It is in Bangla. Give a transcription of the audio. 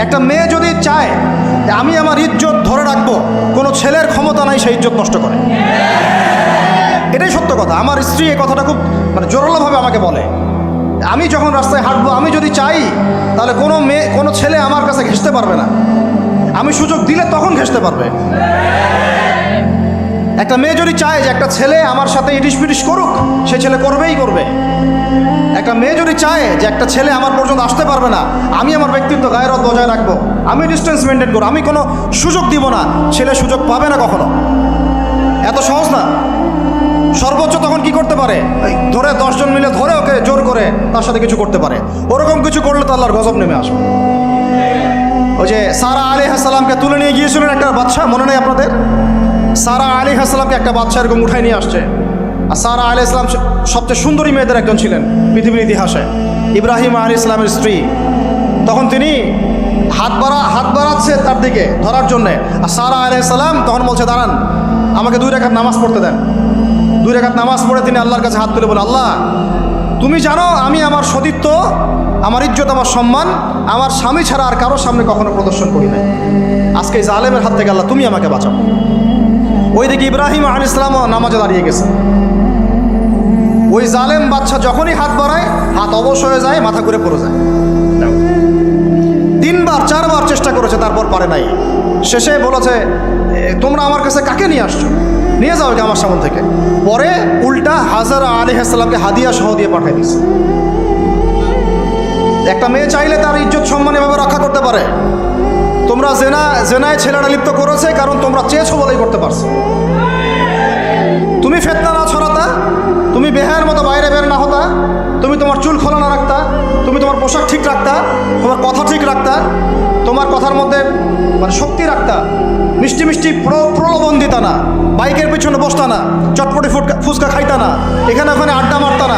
একটা মেয়ে যদি চায় যে আমি আমার ইজ্জত ধরে রাখবো, কোনো ছেলের ক্ষমতা নাই সেই ইজ্জত নষ্ট করে। এটাই সত্য কথা। আমার স্ত্রী এই কথাটা খুব জোরালোভাবে আমাকে বলে, আমি যখন রাস্তায় হাঁটবো, আমি যদি চাই তাহলে কোনো ছেলে আমার কাছে ঘেঁষতে পারবে না। আমি সুযোগ দিলে তখন ঘেঁষতে পারবে। একটা মেয়ে যদি চায় যে একটা ছেলে আমার সাথে ইটিস পিটিস করুক, সে ছেলে করবেই করবে। একটা মেয়ে যদি চায় যে একটা ছেলে আমার পর্যন্ত আসতে পারবে না, আমি আমার ব্যক্তিত্ব গায়রত বজায় রাখবো, আমি ডিস্টেন্স মেনটেন করবো, আমি কোনো সুযোগ দিব না, ছেলে সুযোগ পাবে না কখনো। এত সহজ না। সর্বোচ্চ তখন কি করতে পারে, ধরে 10 জন মিলে ধরে ওকে জোর করে তার সাথে কিছু করতে পারে। ওরকম কিছু করলে তো আল্লাহর গজব নেমে আসবে। ওই যে সারা আলাইহিস সালামকে তুলে নিয়ে গিয়েছিলেন একটা বাদশা, মনে নেই আপনাদের? সারা আলাইহিস সালামকে একটা বাদশা এরকম উঠাই নিয়ে আসছে। আর সারা আলাইহিস সালাম সবচেয়ে সুন্দরী মেয়েদের একজন ছিলেন পৃথিবীর ইতিহাসে, ইব্রাহিম আলাইহিস সালামের স্ত্রী। তখন তিনি হাত বাড়াচ্ছে তার দিকে ধরার জন্যে। আর সারা আলাইহিস সালাম তখন বলছে, দাঁড়ান, আমাকে 2 রাকাত নামাজ পড়তে দেন। 2 রাকাত নামাজ পড়ে তিনি আল্লাহর কাছে হাত তুলে বলে, আল্লাহ তুমি জানো আমি আমার সতীত্ব, আমার ইজ্জত, আমার সম্মান আমার স্বামী ছাড়া আর কারোর সামনে কখনো প্রদর্শন করি নাই। আজকে এই জালেমের হাত থেকে আল্লাহ তুমি আমাকে বাঁচাও। ওই দিকে ইব্রাহিম আলাইহিস সালাম নামাজে দাঁড়িয়ে গেছে। ওই জালেম বাদশা যখনই হাত বাড়ায়, হাত অবশ হয়ে যায়, মাথা ঘুরে পড়ে যায়। 3বার 4বার চেষ্টা করেছে, তারপর পারে নাই। শেষে বলেছে, তোমরা আমার কাছে কাকে নিয়ে আসছো, নিয়ে যাও এটা আমার সামনে থেকে। পরে উল্টা হাজারা আলাইহিস সালামকে হাদিয়া সহ দিয়ে পাঠিয়ে দিচ্ছে। একটা মেয়ে চাইলে তার ইজ্জত সম্মান এভাবে রক্ষা করতে পারে। তোমরা জেনায় ছেলেটা লিপ্ত করেছে কারণ তোমরা চেয়েছো বলেই করতে পারছো। তুমি ফিতনা না ছড়াতা, তুমি বেহায়ের মতো বাইরে বের না হতা, তুমি তোমার চুল খোলা না রাখতা, তুমি তোমার পোশাক ঠিক রাখতা, তোমার কথা ঠিক রাখতা, তোমার কথার মধ্যে শক্তি রাখতা, মিষ্টি মিষ্টি প্রলোভন দিতা না, বাইকের পিছনে বসতা না, চটপটি ফুচকা খাইতা না, এখানে ওখানে আড্ডা মারতা না,